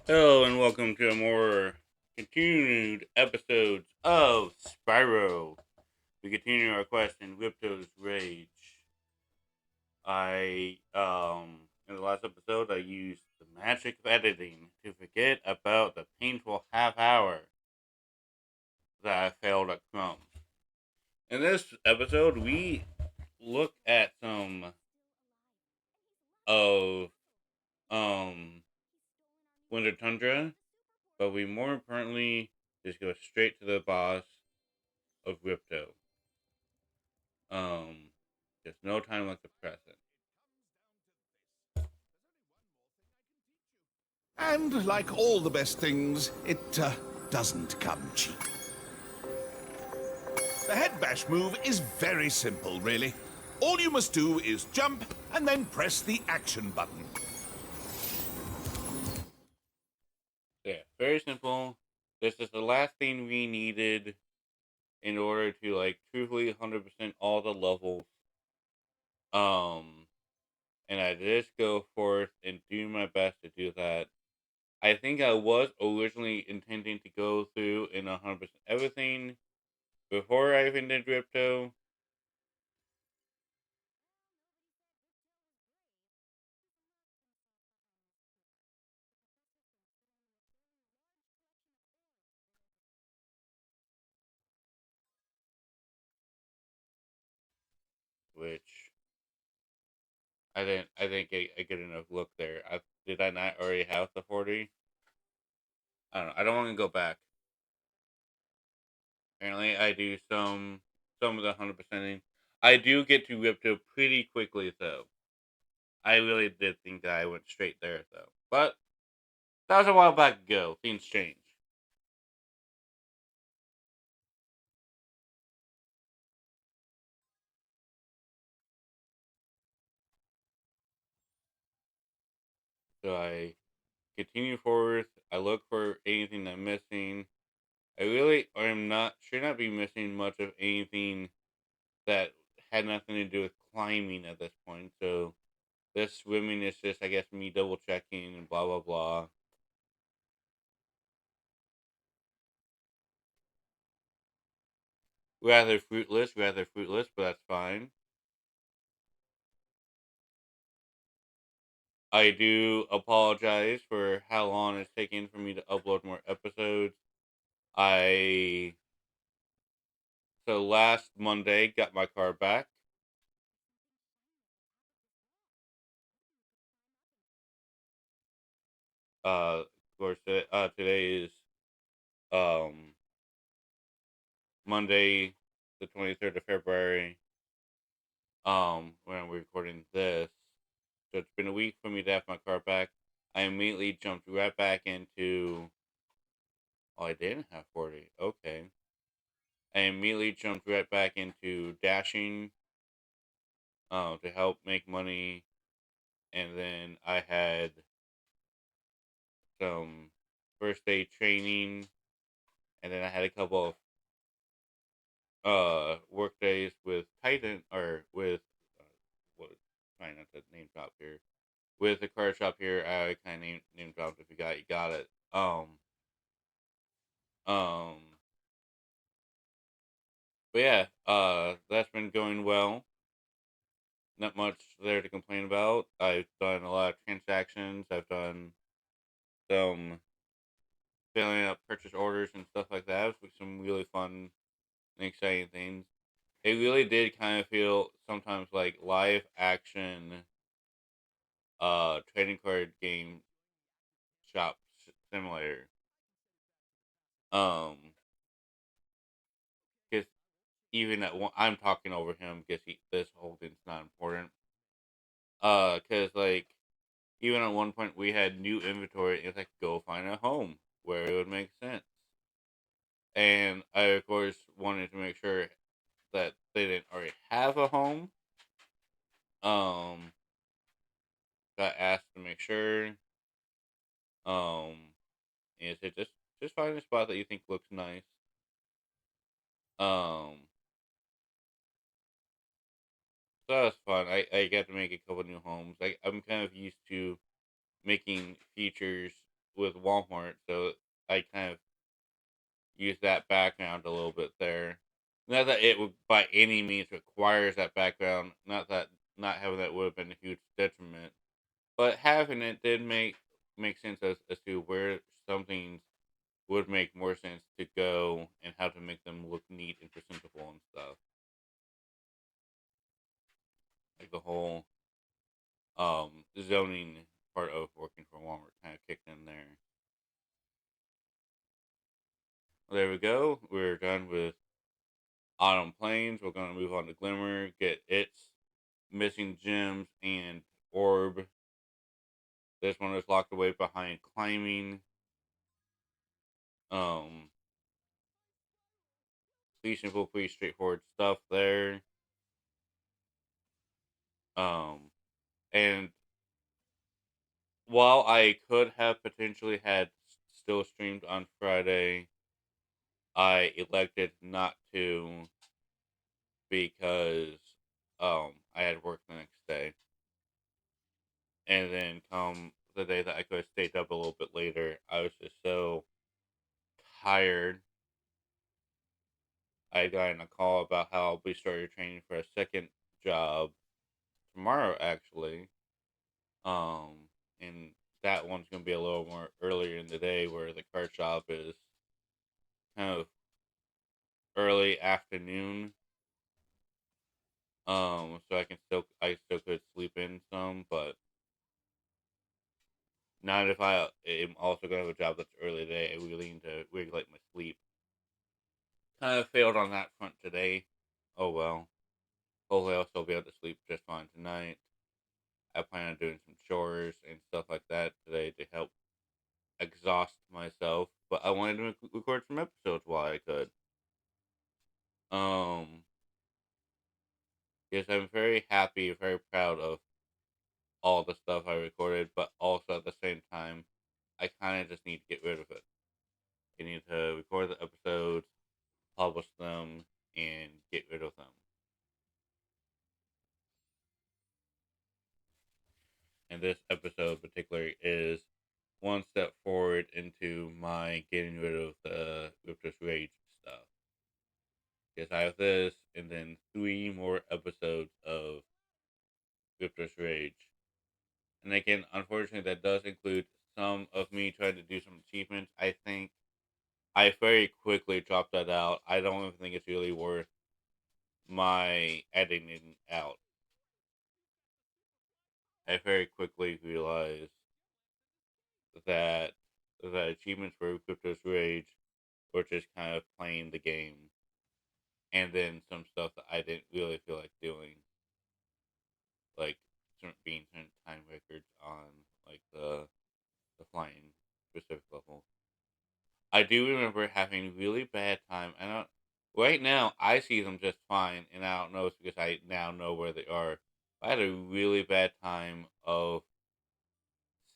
Hello and welcome to a more continued episodes of Spyro. We continue our quest in Ripto's Rage. In the last episode I used the magic of editing to forget about the painful half hour that I failed at Crumbs. In this episode we look at some of um Winter Tundra, but we more importantly just go straight to the boss of Ripto. Um, there's no time like the present. And like all the best things, it doesn't come cheap. The head bash move is very simple, really. All you must do is jump and then press the action button. Yeah, very simple. This is the last thing we needed in order to truthfully 100% all the levels. Um, and I just go forth and do my best to do that. I think I was originally intending to go through in 100% everything before I even did Ripto, which I didn't. I think I get enough look there. Did I not already have the 40? I don't know. I don't want to go back. Apparently, I do some of the 100%ing. I do get to Ripto pretty quickly, though. I really did think that I went straight there, though. But that was a while back ago. Things change. So I continue forward. I look for anything I'm missing. I really am not should not be missing much of anything that had nothing to do with climbing at this point. So this swimming is just, I guess, me double checking and blah blah blah. Rather fruitless, but that's fine. I do apologize for how long it's taking for me to upload more episodes. I so last Monday got my car back. Of course, today is um Monday, the 23rd of February. When we're recording this, so it's been a week for me to have my car back. I immediately jumped right back into. Oh, I didn't have 40. Okay. I immediately jumped right back into dashing to help make money, and then I had some first aid training, and then I had a couple of work days with Titan or with what trying not to name drop here with the car shop here. I kind of name dropped. If you got it. Um, but yeah, that's been going well. Not much there to complain about. I've done a lot of transactions. I've done some filling up purchase orders and stuff like that, with some really fun and exciting things. It really did kind of feel sometimes like live action trading card game shop simulator. Um because even at one I'm talking over him because this whole thing's not important. Cause like even at one point we had new inventory. It's like go find a home where it would make sense. And I of course wanted to make sure that they didn't already have a home. Um, got asked to make sure. And it said just find a spot that you think looks nice. Um, so that was fun. I got to make a couple new homes. I'm kind of used to making features with Walmart, so I kind of use that background a little bit there. Not that it would by any means requires that background. Not that not having that would have been a huge detriment, but having it did make sense as to where some things would make more sense to go and how to make them look neat and presentable and stuff. Like the whole zoning part of working for Walmart kind of kicked in there. Well, there we go. We're done with Autumn Plains. We're gonna move on to Glimmer, get its missing gems and orb. This one is locked away behind climbing. Um, pretty simple, pretty straightforward stuff there. Um, and while I could have potentially had still streamed on Friday, I elected not to because I had work the next day. And then come the day that I could have stayed up a little bit later, I was just so tired. I got in a call about how I'll be starting training for a second job tomorrow, actually. Um, and that one's gonna be a little more earlier in the day, where the car shop is kind of early afternoon. So I still could sleep in some, but not if I am also gonna have a job that's early today. I really need to regulate my sleep. Kind of failed on that front today. Oh well. Hopefully I'll still be able to sleep just fine tonight. I plan on doing some chores and stuff like that today to help exhaust myself. But I wanted to record some episodes while I could. Um, yes, I'm very happy, very proud of all the stuff I recorded, but also at the same time, I kind of just need to get rid of it. I need to record the episodes, publish them, and get rid of them. And this episode in particular is one step forward into my getting rid of the Ripto's Rage stuff. Because I have this, and then 3 more episodes of Ripto's Rage. And again, unfortunately, that does include some of me trying to do some achievements. I think I very quickly dropped that out. I don't even think it's really worth my editing out. I very quickly realized that the achievements for Crypto's Rage were just kind of playing the game, and then some stuff that I didn't really feel like doing, like being certain time records on like the flying specific level. I do remember having really bad time. I don't. Right now, I see them just fine, and I don't know it's because I now know where they are. I had a really bad time of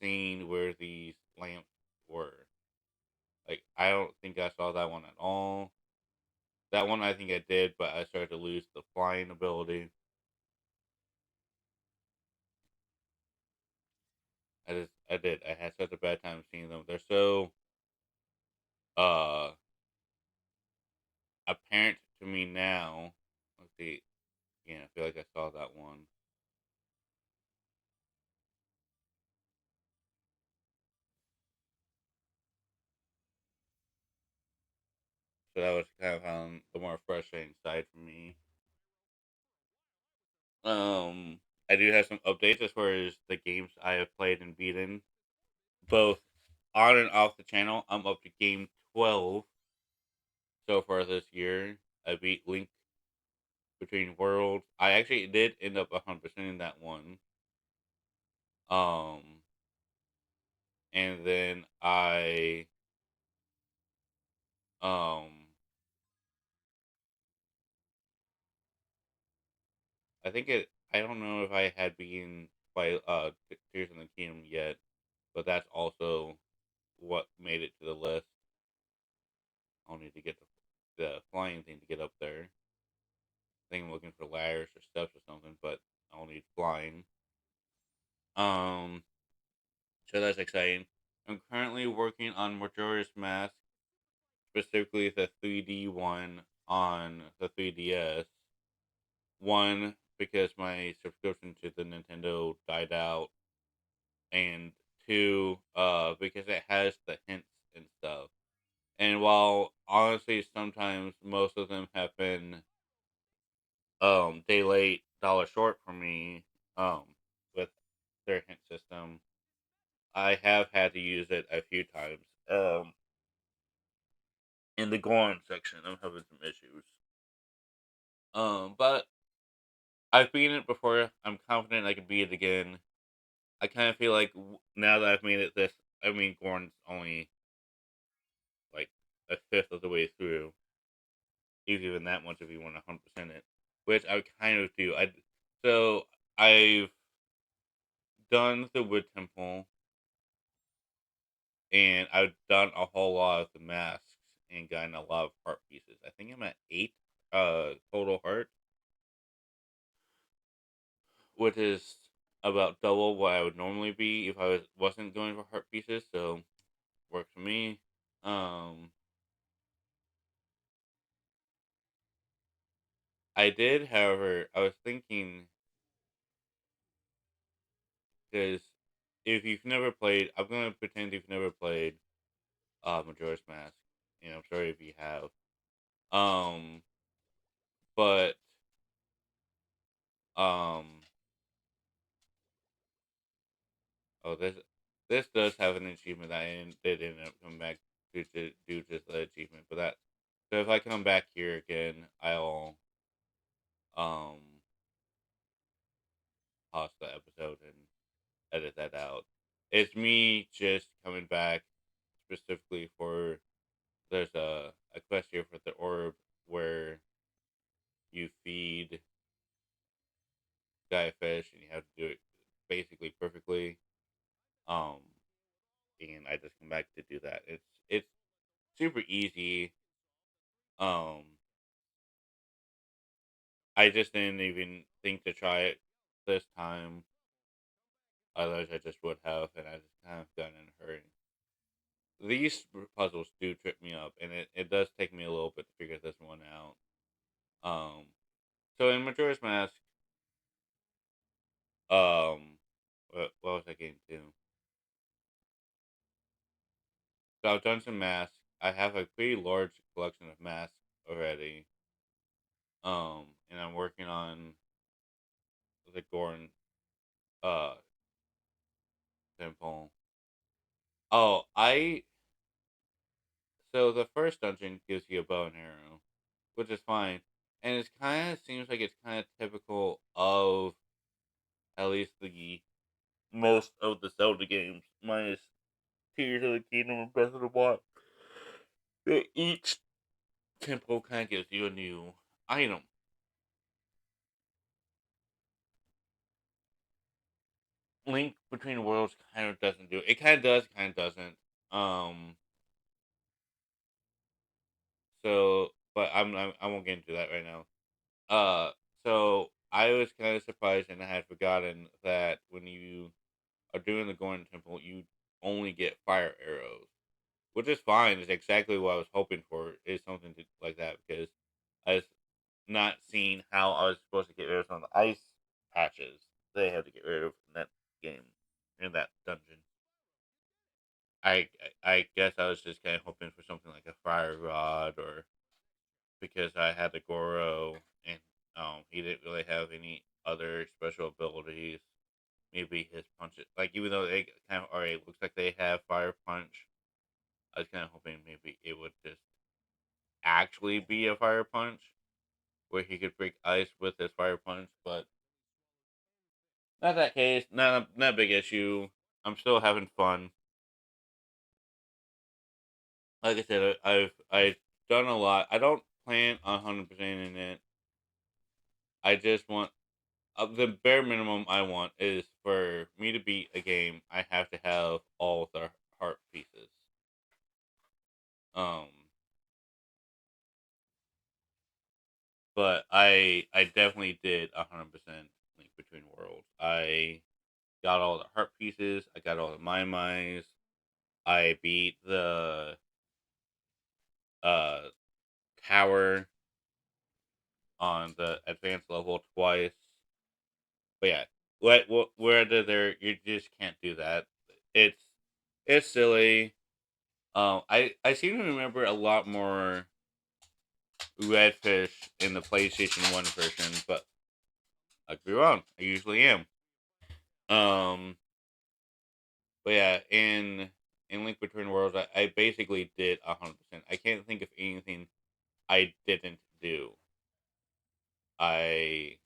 seeing where these lamps were. Like, I don't think I saw that one at all. That one I think I did, but I started to lose the flying ability. I did. I had such a bad time seeing them. They're so uh apparent to me now. Let's see. Yeah, I feel like I saw that one. So that was kind of the more frustrating side for me. Um, I do have some updates as far as the games I have played and beaten, both on and off the channel. I'm up to game 12 so far this year. I beat Link Between Worlds. I actually did end up 100% in that one. Um, and then um, I think it. I don't know if I had been by Tears in the Kingdom yet, but that's also what made it to the list. I'll need to get the flying thing to get up there. I think I'm looking for ladders or steps or something, but I'll need flying. Um, so that's exciting. I'm currently working on Majora's Mask, specifically the 3D one on the 3DS. One, because my subscription to the Nintendo died out, and two, because it has the hints and stuff. And while honestly, sometimes most of them have been day late, dollar short for me, with their hint system, I have had to use it a few times. In the Goron section, I'm having some issues. But I've beaten it before. I'm confident I can beat it again. I kind of feel like now that I've made it this, I mean, Goron's only like a fifth of the way through, even that much if you want to 100% it, which I kind of do. So I've done the Wood Temple, and I've done a whole lot of the masks and gotten a lot of heart pieces. I think I'm at 8 total heart, which is about double what I would normally be if wasn't going for heart pieces. So works for me. Um, I did, however, I was thinking because if you've never played, I'm gonna pretend you've never played Majora's Mask, and I'm sorry if you have. Um, but um, oh this does have an achievement that did end up coming back to do just the achievement, but that so if I come back here again, I'll um pause the episode and edit that out. It's me just coming back specifically for there's a quest here for the orb where you feed Sky Fish and you have to do it basically perfectly. Um, and I just come back to do that. It's super easy. Um, I just didn't even think to try it this time. Otherwise, I just would have, and I just kind of got in a hurry. These puzzles do trip me up, and it does take me a little bit to figure this one out. Um, so in Majora's Mask, what was I getting to? So I've done some masks. I have a pretty large collection of masks already. And I'm working on the Goron uh temple. Oh, so the first dungeon gives you a bow and arrow, which is fine, and it kind of seems like it's kind of typical of at least the most of the Zelda games, minus Tears of the Kingdom and Breath of the Wild. That each temple kind of gives you a new item. Link Between Worlds kind of doesn't do it. It kind of does, kind of doesn't. Um, but I won't get into that right now. Uh, so I was kind of surprised, and I had forgotten that when you are doing the Golden Temple, you only get fire arrows, which is fine. It's exactly what I was hoping for. Is something like that because I was not seeing how I was supposed to get rid of some of the ice patches they had to get rid of in that game, in that dungeon. I guess I was just kind of hoping for something like a fire rod, or because I had the Goro and he didn't really have any other special abilities. Maybe his punches, like even though they kind of already looks like they have fire punch, I was kind of hoping maybe it would just actually be a fire punch where he could break ice with his fire punch, but not that case. Not a big issue. I'm still having fun. Like I said, I've done a lot. I don't plan on 100% in it. I just want the bare minimum I want is for me to beat a game. I have to have all the heart pieces. Um, but I definitely did 100% Link Between Worlds. I got all the heart pieces. I got all the my. I beat the uh tower on the advanced level twice. But yeah, whether there you just can't do that. It's it's silly. I seem to remember a lot more redfish in the PlayStation One version, but I could be wrong. I usually am. Um, but yeah, in Link Between Worlds, I basically did 100%. I can't think of anything I didn't do. I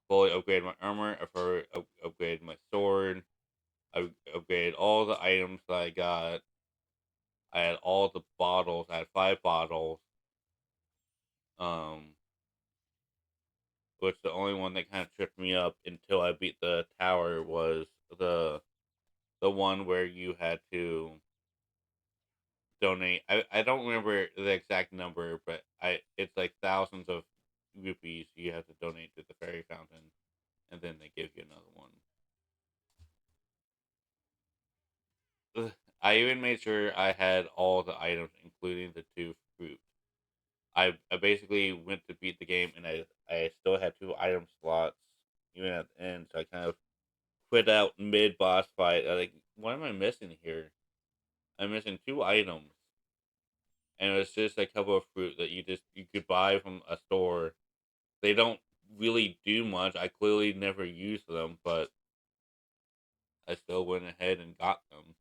fully upgraded my armor. I fully upgraded my sword. I upgraded all the items that I got. I had all the bottles. I had 5 bottles. Um, which the only one that kind of tripped me up until I beat the tower was the the one where you had to donate. I don't remember the exact number, but I it's like thousands of rupees you have to donate to the fairy fountain, and then they give you another one. Ugh. I even made sure I had all the items, including the 2 fruit. I basically went to beat the game, and I still had 2 item slots even at the end, so I kind of quit out mid boss fight. I like, what am I missing here? I'm missing 2 items, and it was just a couple of fruit that you could buy from a store. They don't really do much. I clearly never used them, but I still went ahead and got them.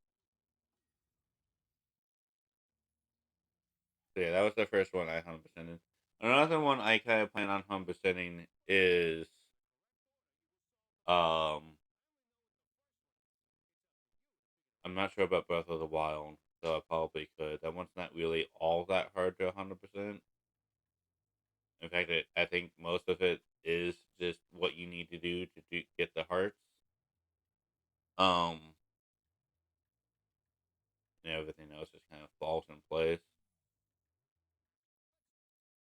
So yeah, that was the first one I 100%ed. Another one I kind of plan on 100%ing is um I'm not sure about Breath of the Wild, so I probably could. That one's not really all that hard to 100%. In fact, I think most of it is just what you need to do to get the hearts. Um, and everything else just kind of falls in place.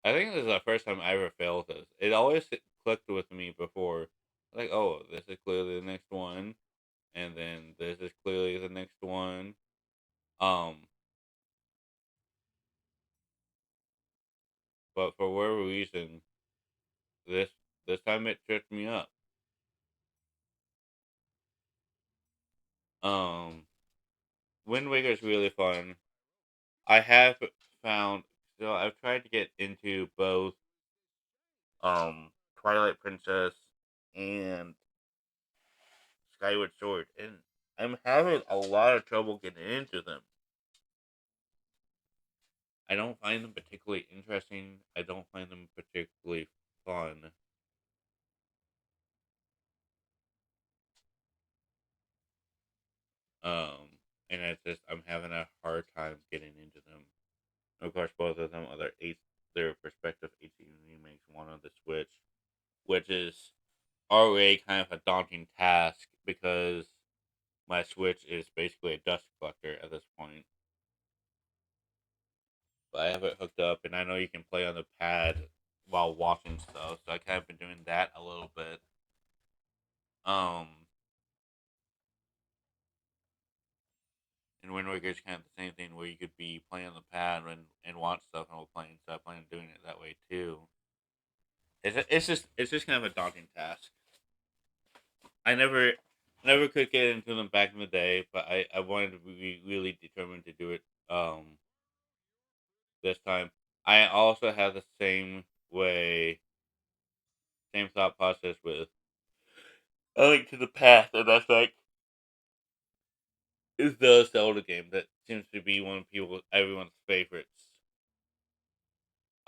I think this is the first time I ever failed this. It always clicked with me before, like, oh, this is clearly the next one, and then this is clearly the next one. Um, but for whatever reason, this this time it tripped me up. Um, Wind Waker is really fun. I have found so I've tried to get into both Twilight Princess and Skyward Sword, and I'm having a lot of trouble getting into them. I don't find them particularly interesting. I don't find them particularly fun. And it's just I'm having a hard time getting into them. Of course, both of them are their respective 18 remakes. One on the Switch, which is already kind of a daunting task because my Switch is basically a dust collector at this point. But I have it hooked up, and I know you can play on the pad while watching stuff, so I kind of been doing that a little bit. Um, and Wind Waker is kind of the same thing where you could be playing on the pad and watch stuff while playing. So I plan on doing it that way too. It's just kind of a daunting task. I never could get into them back in the day, but I wanted to be really determined to do it this time. I also have the same thought process with A Link to the Past, and that's like is the Zelda game that seems to be one of everyone's favorites.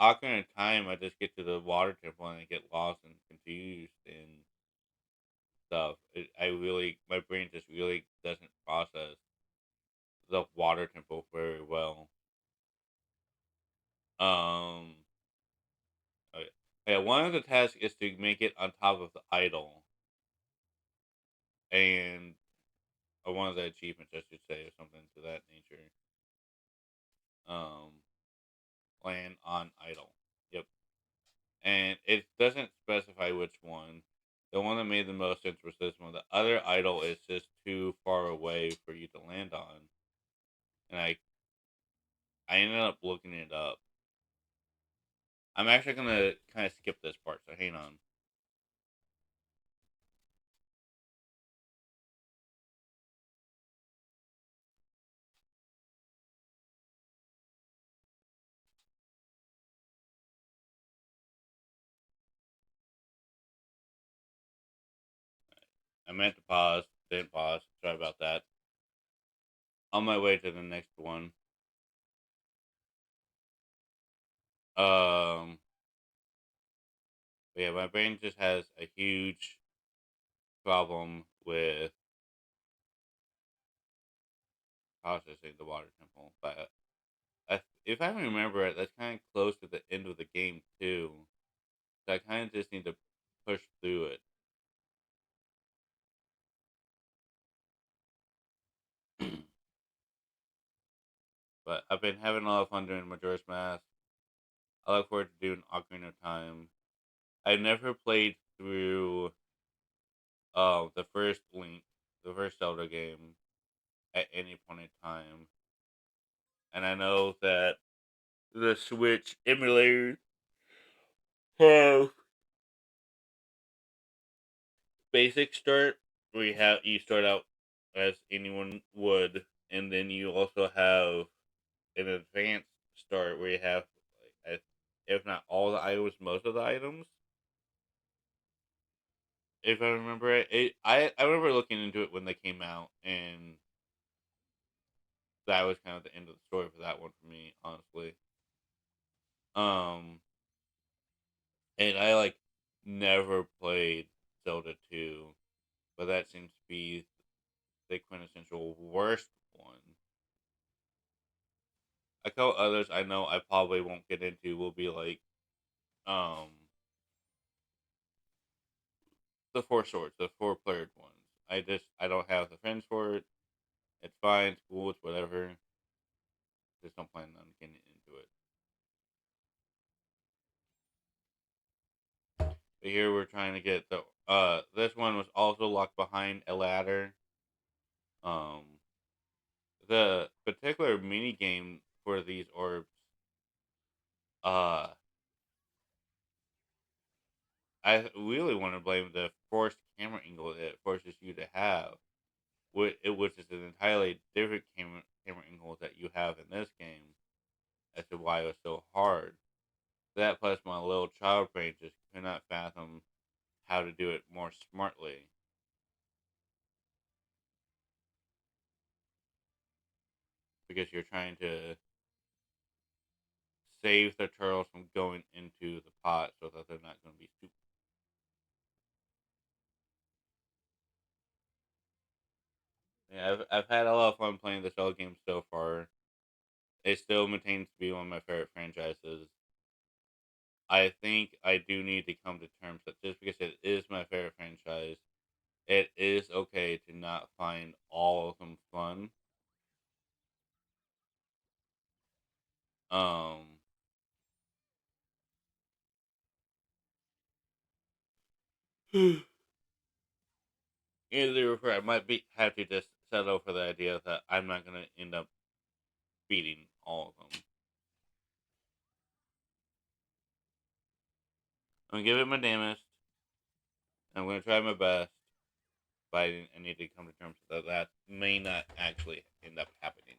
Ocarina of Time, I just get to the water temple and I get lost and confused and stuff. My brain just really doesn't process the water temple very well. Um, okay. Yeah, one of the tasks is to make it on top of the idol, and or one of the achievements, I should say, or something to that nature. Um, land on idol. Yep. And it doesn't specify which one. The one that made the most sense was this one. The other idol is just too far away for you to land on. and I ended up looking it up. I'm actually gonna kind of skip this part, so hang on. I meant to pause, didn't pause. Sorry about that. On my way to the next one. Um, but yeah, my brain just has a huge problem with processing the water temple. But if I remember it, that's kind of close to the end of the game too. So I kind of just need to push through it. But I've been having a lot of fun doing Majora's Mask. I look forward to doing Ocarina of Time. I never played through the first Link, the first Zelda game at any point in time, and I know that the Switch emulators have basic start, where you start out as anyone would, and then you also have an advanced start where you have, like, if not all the items, most of the items. If I remember I remember looking into it when they came out, and that was kind of the end of the story for that one for me, honestly. Um, and I like never played Zelda 2, but that seems to be the quintessential worst one. A couple others I know I probably won't get into will be like um the Four Swords, the four playered ones. I don't have the friends for it. It's fine, it's cool, it's whatever. Just don't plan on getting into it. But here we're trying to get the this one was also locked behind a ladder. Um the particular mini game for these orbs, uh I really want to blame the forced camera angle that it forces you to have. Which is an entirely different camera angle that you have in this game as to why it was so hard. That plus my little child brain just could not fathom how to do it more smartly, because you're trying to save the turtles from going into the pot so that they're not going to be stupid. Yeah, I've had a lot of fun playing the Zelda game so far. It still maintains to be one of my favorite franchises. I think I do need to come to terms that just because it is my favorite franchise, it is okay to not find all of them fun. Um, either for I might be have to just settle for the idea that I'm not gonna end up beating all of them. I'm gonna give it my damnest. I'm gonna try my best, but I need to come to terms that that may not actually end up happening.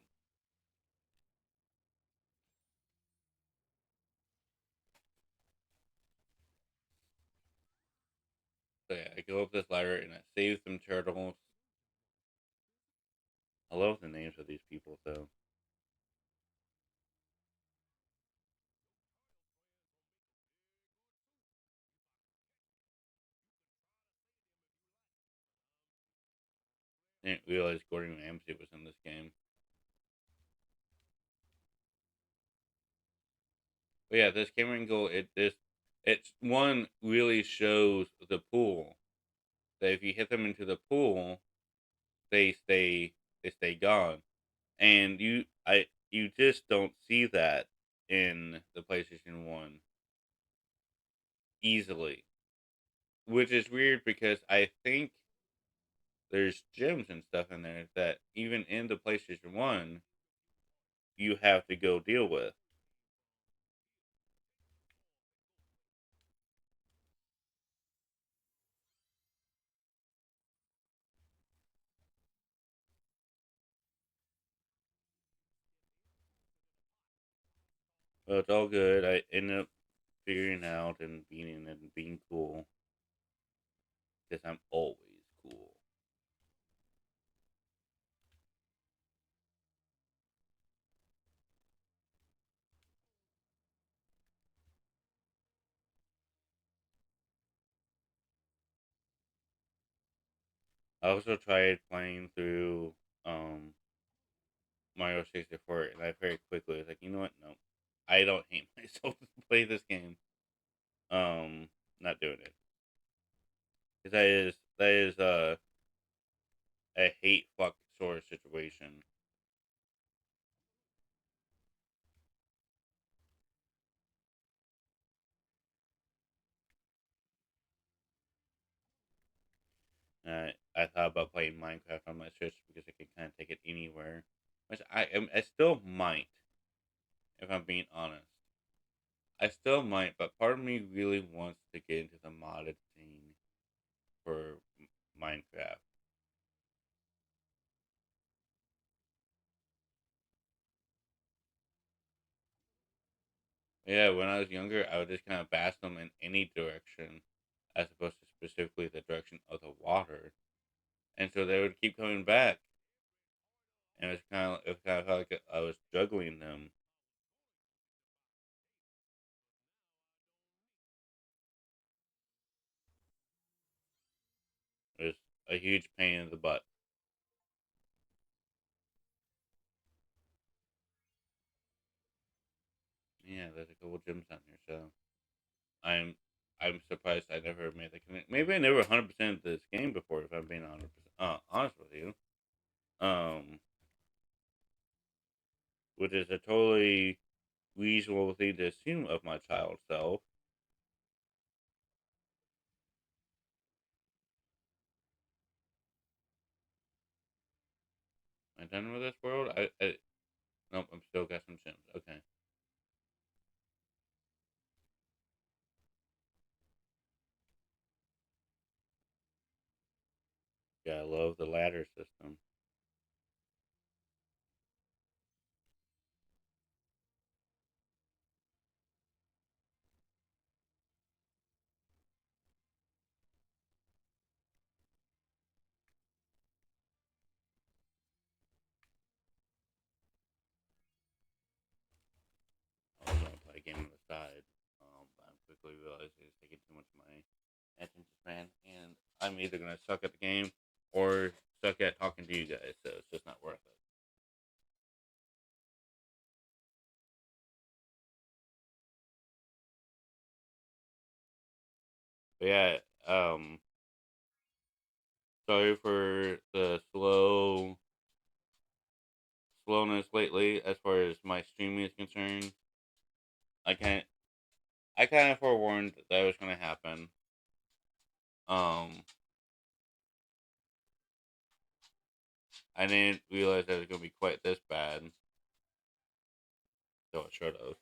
So yeah, I go up this ladder and I save some turtles. I love the names of these people, so I didn't realize Gordon Ramsay was in this game. But yeah, this camera angle, it's one really shows the pool. That if you hit them into the pool, they stay they stay gone, and you just don't see that in the PlayStation One easily, which is weird because I think there's gems and stuff in there that even in the PlayStation One you have to go deal with. But it's all good. I ended up figuring out and being it and being cool because I'm always cool. I also tried playing through um, Mario 64, and I very quickly was like, you know what? No, I don't hate myself to play this game. Um, not doing it because that is a hate fuck sort of situation. I thought about playing Minecraft on my Switch because I can kind of take it anywhere, which I still might if I'm being honest. I still might, but part of me really wants to get into the modded scene for Minecraft. Yeah, when I was younger, I would just kind of bash them in any direction, as opposed to specifically the direction of the water, and so they would keep coming back, and it kind of felt like I was juggling them. It was a huge pain in the butt. Yeah, there's a couple gyms down here, so I'm I'm surprised I never made the connect. Maybe I never 100% this game before, if I'm being honest with you. Um, which is a totally reasonable thing to assume of my child self. Am I done with this world? Nope, I'm still got some Sims. Okay. Yeah, I love the ladder system. I was gonna play a game on the side. But I'm quickly realizing it's taking too much of my attention span, and I'm either gonna suck at the game or suck at talking to you guys. So it's just not worth it. But yeah, sorry for the slowness lately as far as my streaming is concerned. I can't. I kind of forewarned that was going to happen. Um, I didn't realize that it was going to be quite this bad, so it should have.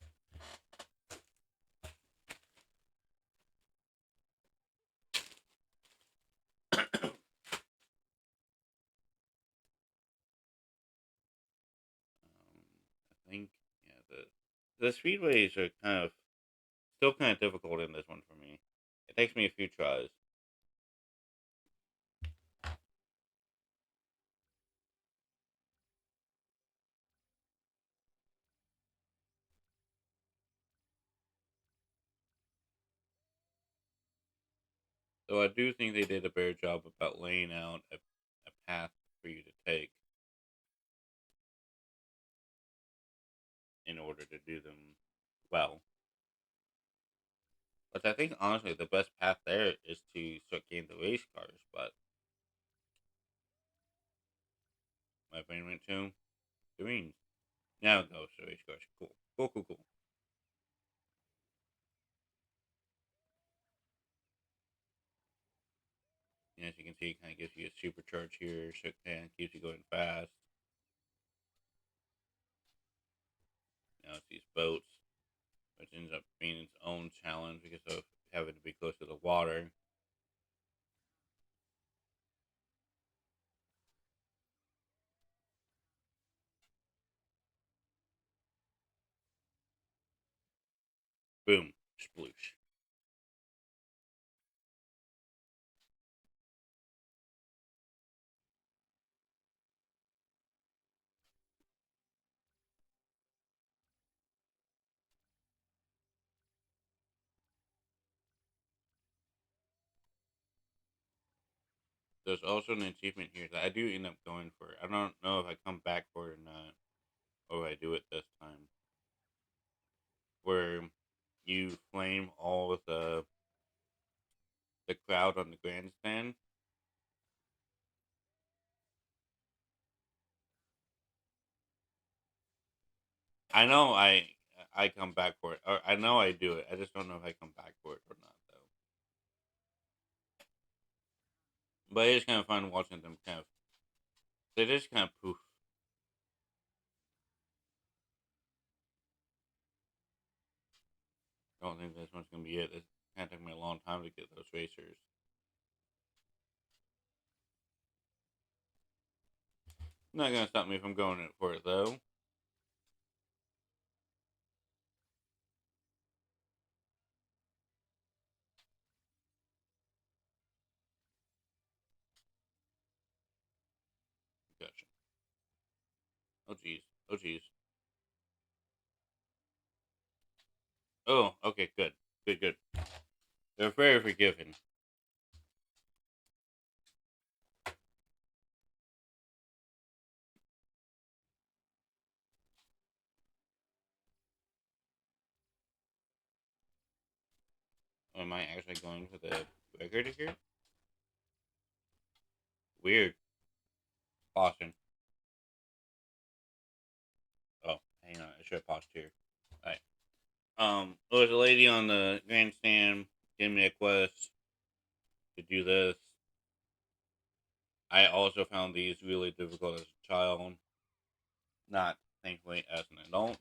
I think yeah, the speedways are still kind of difficult in this one for me. It takes me a few tries, though I do think they did a better job about laying out a path for you to take in order to do them well. But I think honestly the best path there is to start getting the race cars. But my brain went to green. Now it goes to race cars. Cool, cool, cool, cool. And as you can see, it kind of gives you a supercharge here, so it kind of keeps you going fast. it's these boats, which ends up being its own challenge because of having to be close to the water. Boom, sploosh. There's also an achievement here that I do end up going for. I don't know if I come back for it or not, or if I do it this time, where you flame all of the crowd on the grandstand. I know I come back for it, or I know I do it. I just don't know if I come back for it or not, though. But it's kind of fun watching them kind of. They just kind of poof. I don't think this one's gonna be it. It's kind of took me a long time to get those racers. Not gonna stop me from going in for it though. Gotcha. Oh jeez. Oh jeez. Oh, okay, good. Good, good. They're very forgiving. Am I actually going for the record here? Weird. Pausing. Oh, hang on. I should have paused here. Alright. There was a lady on the grandstand giving me a quest to do this. I also found these really difficult as a child. Not, thankfully, as an adult.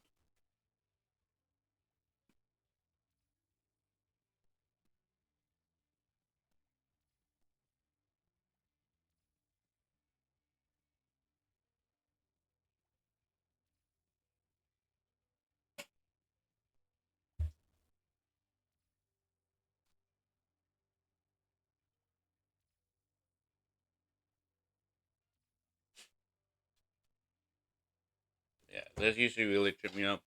Yeah, this usually really trip me up.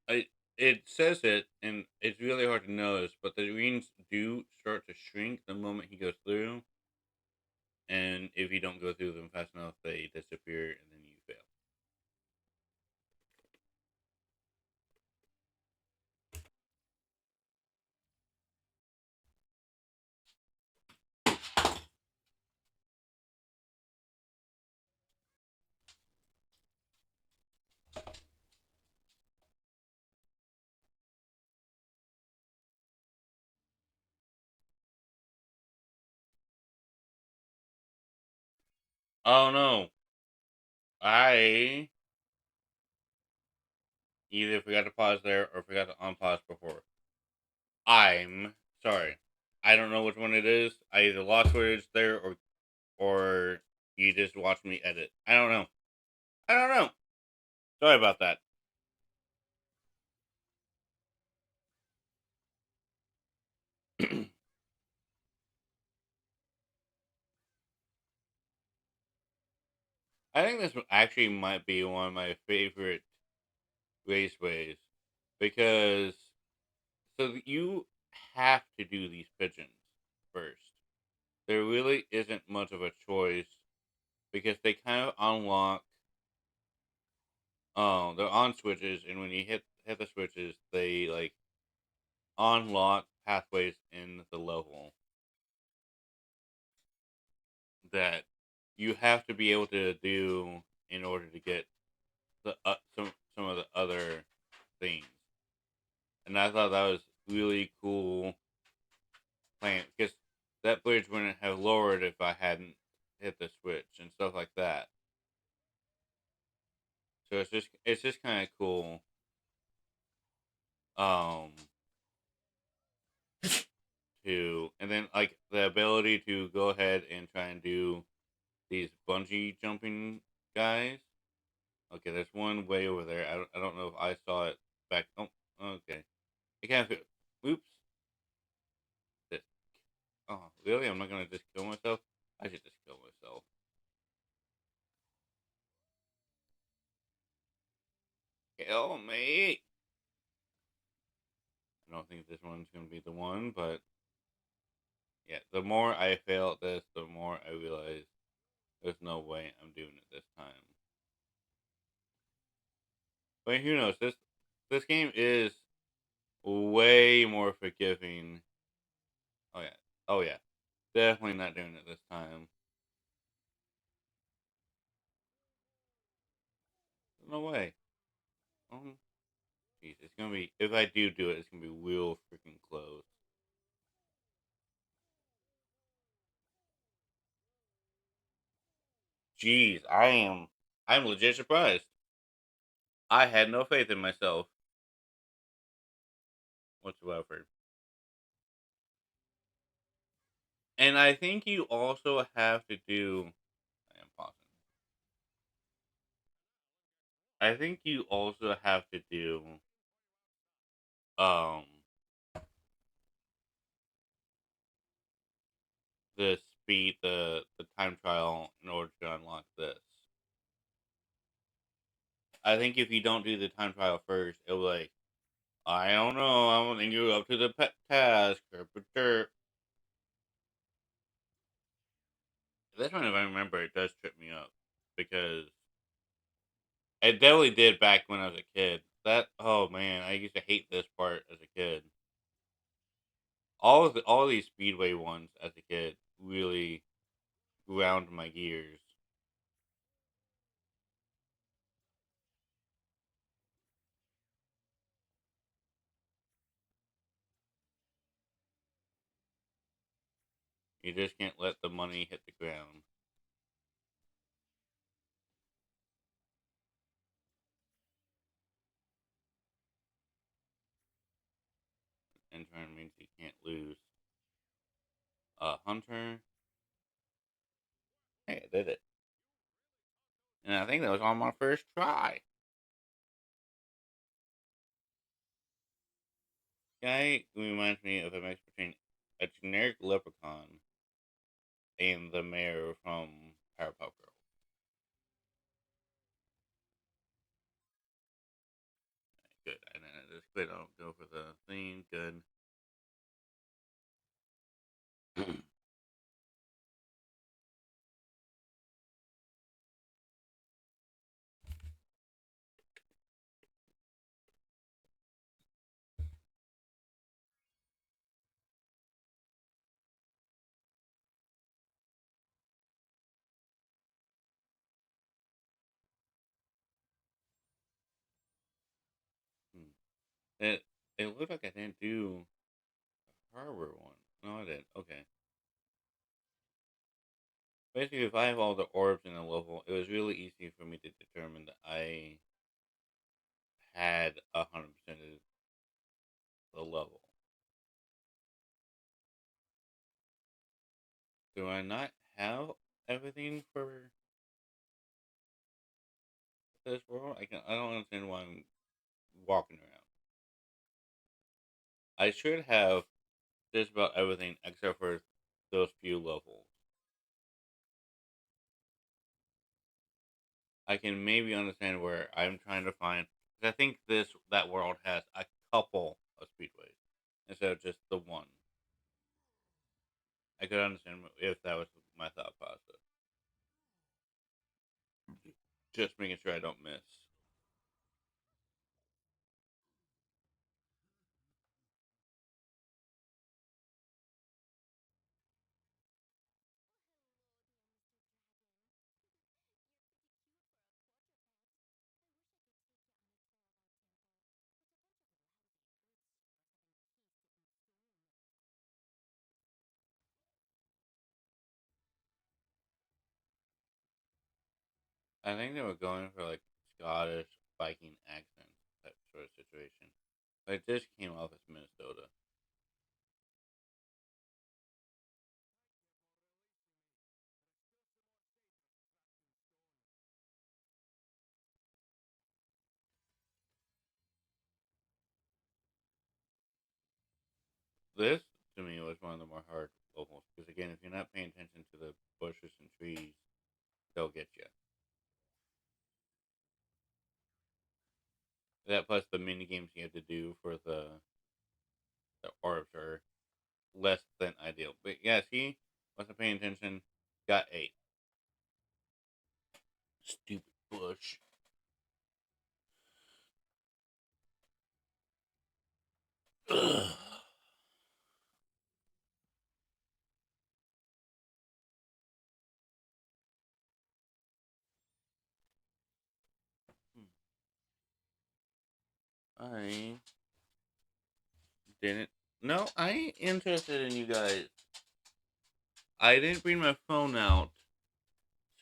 I It says it, and it's really hard to notice, but the rings do start to shrink the moment he goes through, and if you don't go through them fast enough, they disappear, and then you fail. Oh no, I either forgot to pause there or forgot to unpause before. I'm sorry. I don't know which one it is. I either lost footage there or you just watched me edit. I don't know. I don't know. Sorry about that. I think this actually might be one of my favorite raceways because you have to do these pigeons first. There really isn't much of a choice because they kind of unlock. They're on switches, and when you hit the switches, they like unlock pathways in the level that you have to be able to do in order to get some of the other things. And I thought that was really cool plan because that bridge wouldn't have lowered if I hadn't hit the switch and stuff like that. So it's just kind of cool Um, to and then like the ability to go ahead and try and do these bungee jumping guys. Okay, there's one way over there. I don't know if I saw it back. Oh, okay. I can't feel. Oops. This- Oh, really? I'm not gonna just kill myself. I should just kill myself. Kill me. I don't think this one's gonna be the one, but yeah. The more I fail at this, the more I realize there's no way I'm doing it this time. But who knows? This game is way more forgiving. Oh yeah. Oh yeah. Definitely not doing it this time. No way. Um, Jeez, it's gonna be. If I do it, it's gonna be real freaking close. Jeez, I'm legit surprised. I had no faith in myself whatsoever. And I think you also have to do. I am pausing. I think you also have to do um the speed, the time trial in order to unlock this. I think if you don't do the time trial first, it'll be like, I don't know, I'm gonna you up to the pet task. This one, if I remember, it does trip me up because it definitely did back when I was a kid. That oh man, I used to hate this part as a kid. All these speedway ones as a kid really ground my gears. You just can't let the money hit the ground. And turn means you can't lose. Hunter, hey, I did it, and I think that was on my first try. Guy reminds me of a mix between a generic leprechaun and the mayor from Powerpuff Girls. Good. And then I just quit. I don't go for the theme. Good. Hmm. it it looked like I didn't do a harbor one. No, I didn't. Okay. Basically, if I have all the orbs in a level, it was really easy for me to determine that I had 100% of the level. Do I not have everything for this world? I don't understand why I'm walking around. I should have just about everything except for those few levels. I can maybe understand where I'm trying to find. 'Cause I think that world has a couple of speedways instead of just the one. I could understand if that was my thought process. Just making sure I don't miss. I think they were going for like Scottish Viking accent type sort of situation. I just came off as Minnesota. This to me was one of the more hard locals because again, if you're not paying attention to the bushes and trees, they'll get you. That plus the mini games you have to do for the orbs are less than ideal. But yeah, he wasn't paying attention. Got 8. Stupid bush. Ugh. I didn't. No, I ain't interested in you guys. I didn't bring my phone out,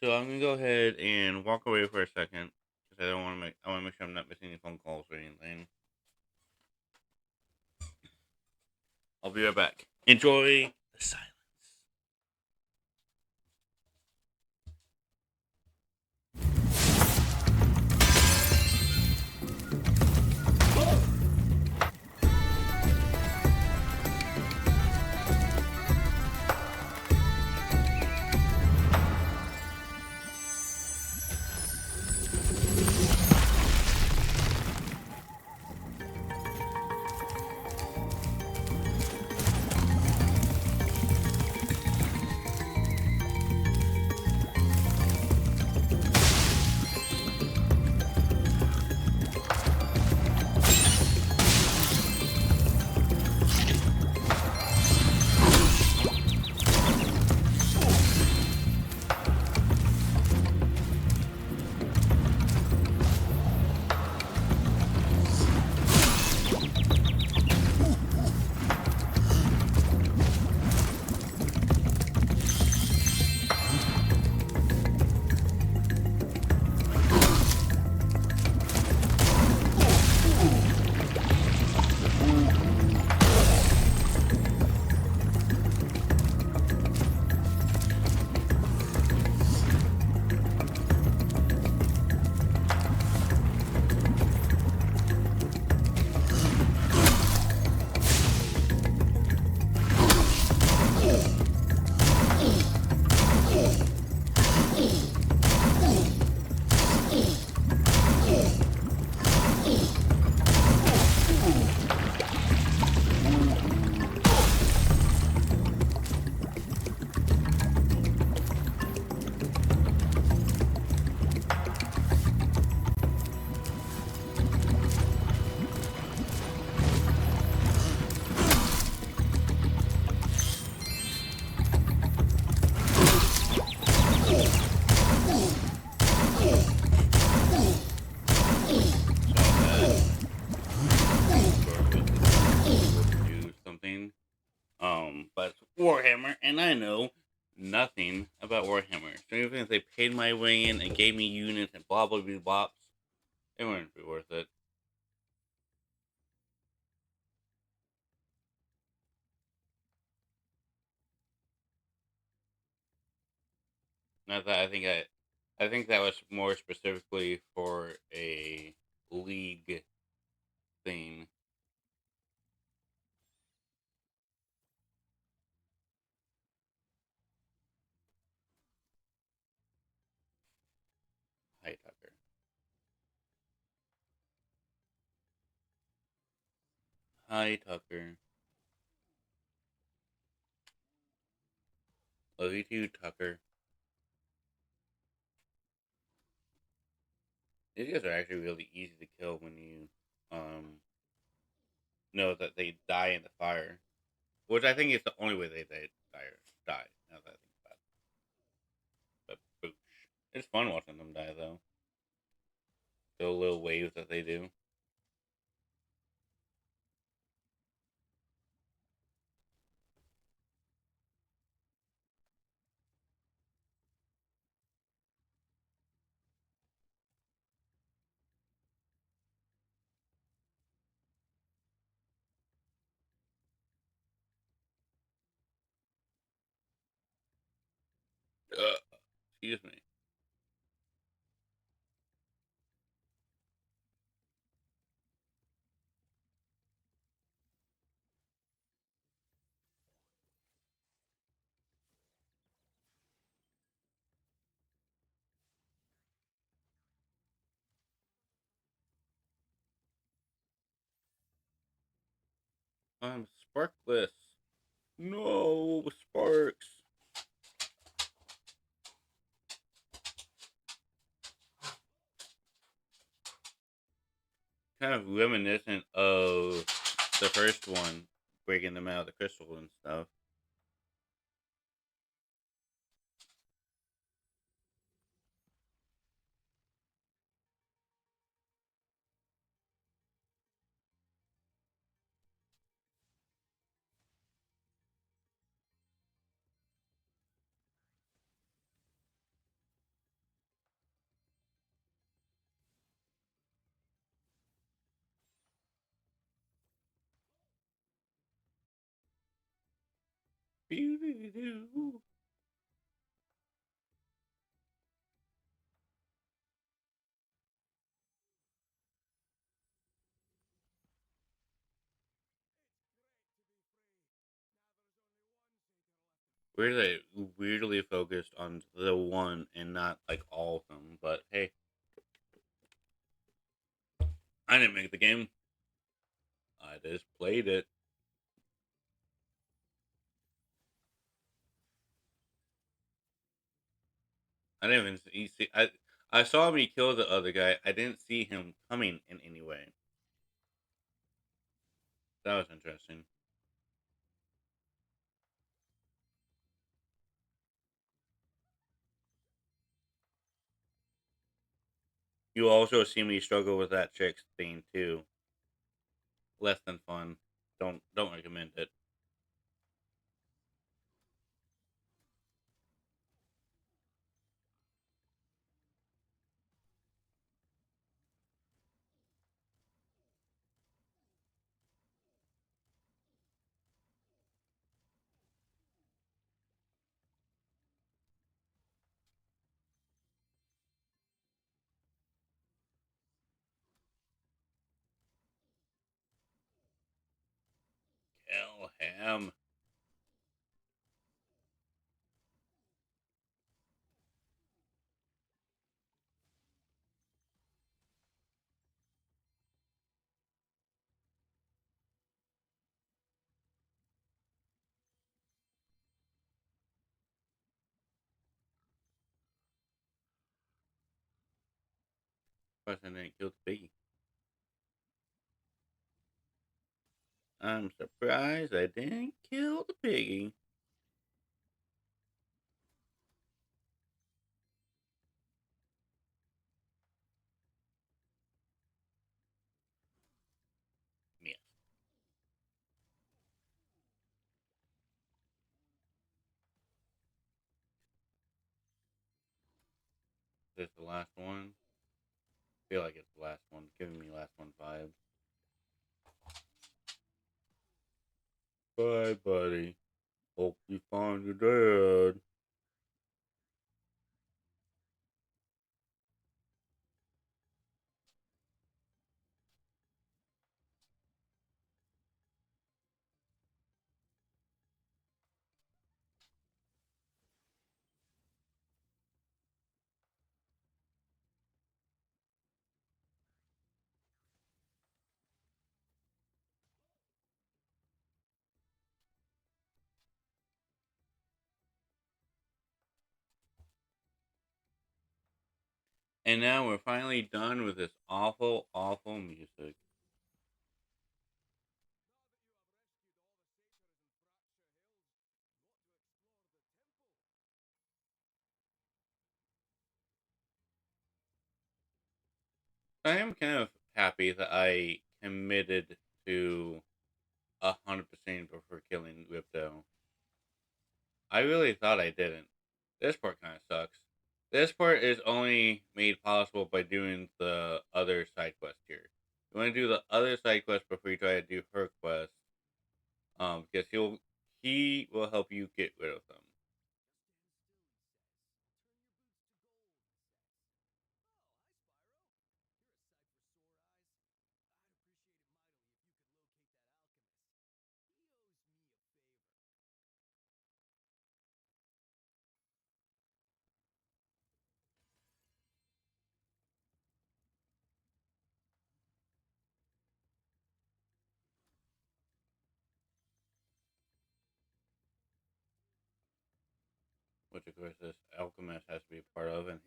so I'm gonna go ahead and walk away for a second because I don't want to make. I want to make sure I'm not missing any phone calls or anything. I'll be right back. Enjoy the silence. Do something. But it's Warhammer, and I know nothing about Warhammer. So even if they paid my way in and gave me units and blah blah blah blah, it wouldn't be worth it. Not that I think that was more specifically for a league thing. Hi Tucker. Hi Tucker. Love you too, Tucker. These guys are actually really easy to kill when you um know that they die in the fire. Which I think is the only way they die. Now that I think about it. But boosh. It's fun watching them die though. The little waves that they do. Excuse me. I'm sparkless. No sparks. Kind of reminiscent of the first one, breaking them out of the crystal and stuff. Weirdly, weirdly focused on the one and not like all of them. But hey, I didn't make the game. I just played it. I didn't even see. I saw him. He kill the other guy. I didn't see him coming in any way. That was interesting. You also see me struggle with that chick's thing too. Less than fun. Don't recommend it. Kill him. Person didn't kill the piggy. I'm surprised I didn't kill the piggy. Yes. Is this the last one? I feel like it's the last one. Giving me last one vibes. Bye, buddy. Hope you find your dad. And now we're finally done with this awful, awful music. I am kind of happy that I committed to 100% before killing Ripto. I really thought I didn't. This part kind of sucks. This part is only made possible by doing the other side quest here. You want to do the other side quest before you try to do her quest, because he will help you get rid of them. which of course this alchemist has to be a part of, and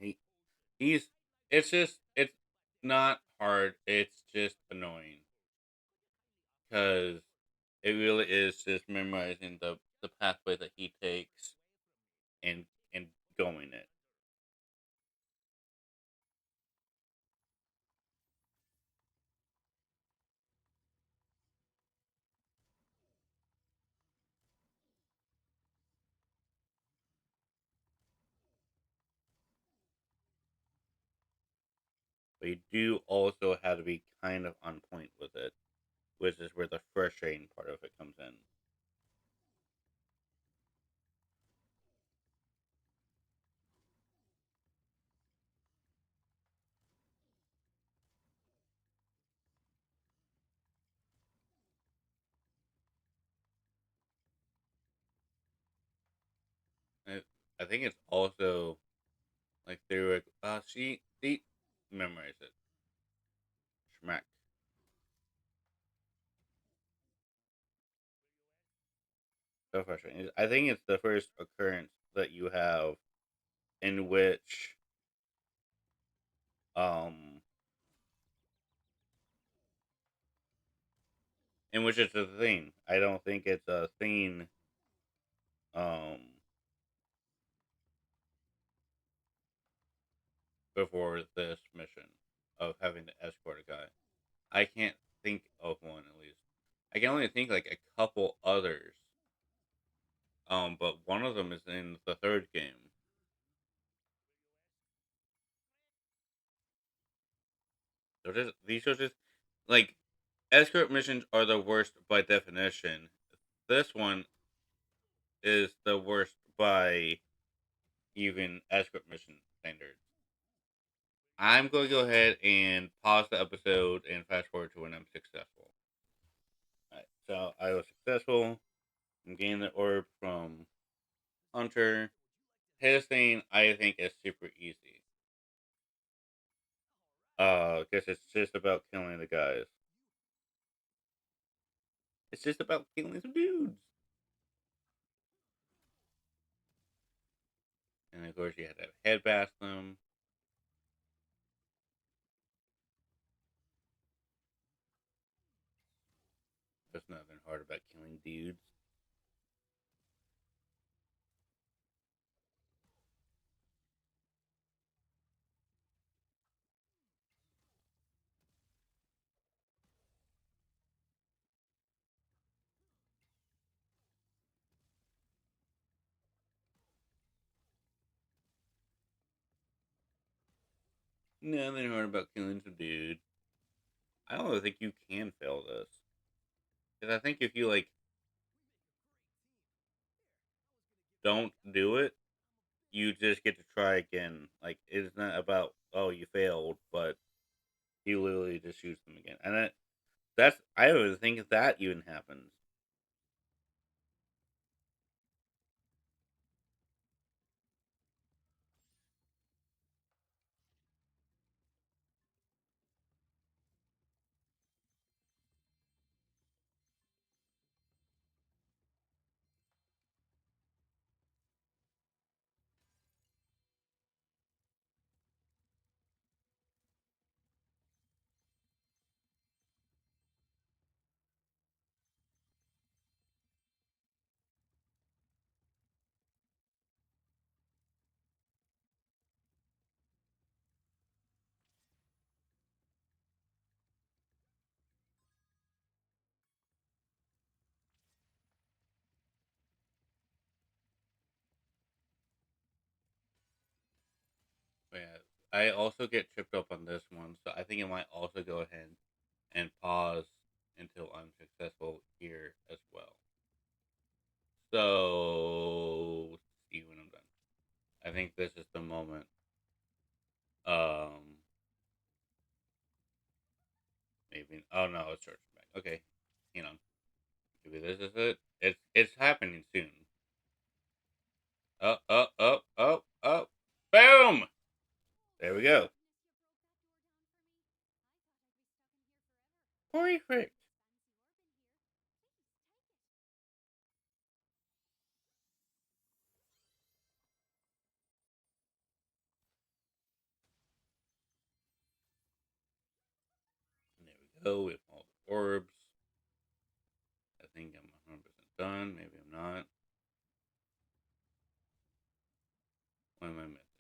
he's it's not hard. It's just annoying because it really is just memorizing the pathway that he takes and and going it. But you do also have to be kind of on point with it, which is where the frustrating part of it comes in. And I think it's also like they were like, see, memorize it, schmack. So frustrating. I think it's the first occurrence that you have in um, which it's a thing. I don't think it's a thing, um, before this mission of having to escort a guy. I can't think of one at least. I can only think like a couple others. But one of them is in the third game. These are just like escort missions are the worst by definition. This one is the worst by even escort mission standards. I'm going to go ahead and pause the episode and fast forward to when I'm successful. Alright, so I was successful. I'm getting the orb from Hunter. His thing I think is super easy. Because it's just about killing the guys. It's just about killing some dudes. And of course, you had to head bash them. There's nothing hard about killing dudes. Nothing hard about killing some dude. I don't really think you can fail this. Because I think if you, like, don't do it, you just get to try again. Like, it's not about, oh, you failed, but you literally just shoot them again. And I don't even think that even happens. But yeah, I also get tripped up on this one, so I think I might also go ahead and pause until I'm successful here as well. So, see when I'm done. I think this is the moment. Um, maybe. Oh no, it's searching back. Okay, hang on. Maybe this is it. It's happening soon. Up, up, up, up, up. Boom! There we go. Perfect. go with all the orbs. I think I'm 100% done. Maybe I'm not. What am I missing?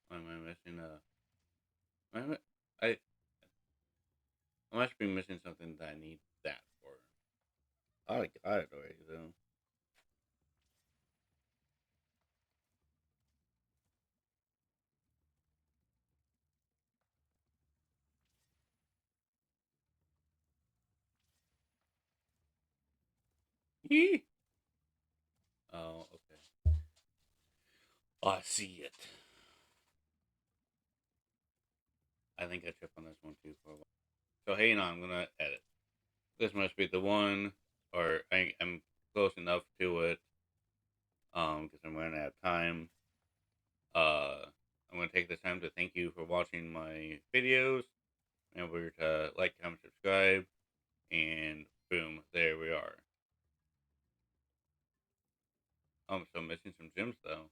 What am I missing? Am I must be missing something that I need that for. I got it already though. Yee. Oh, okay. I see it. I think I tripped on this one too for a while. So hey, no, I'm gonna edit. This must be the one, or I'm close enough to it. Because I'm running out of time. Uh, I'm gonna take this time to thank you for watching my videos. Remember to like, comment, subscribe, and boom, there we are. I'm still missing some gems though.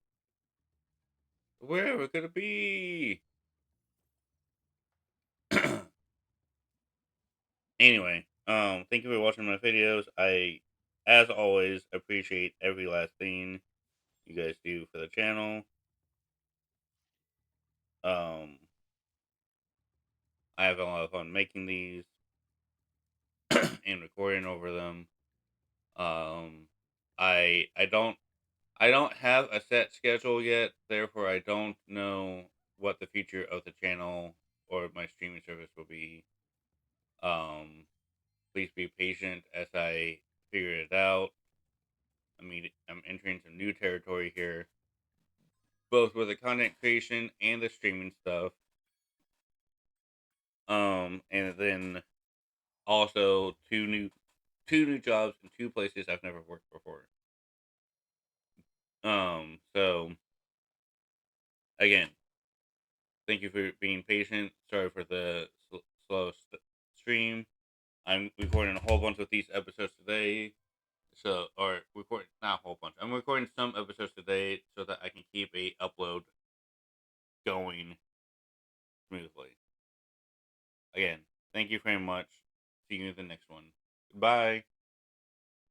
Where could it be? Anyway, thank you for watching my videos. I, as always, appreciate every last thing you guys do for the channel. Um, I have a lot of fun making these and recording over them. Um, I don't have a set schedule yet, therefore I don't know what the future of the channel or my streaming service will be. Um, please be patient as I figure it out. I mean, I'm entering some new territory here, both with the content creation and the streaming stuff. And then also two new jobs in two places I've never worked before. So again, thank you for being patient. Sorry for the slow stream. I'm recording a whole bunch of these episodes today. So, or recording, not a whole bunch. I'm recording some episodes today so that I can keep a upload going smoothly. Again, thank you very much. See you in the next one. Goodbye.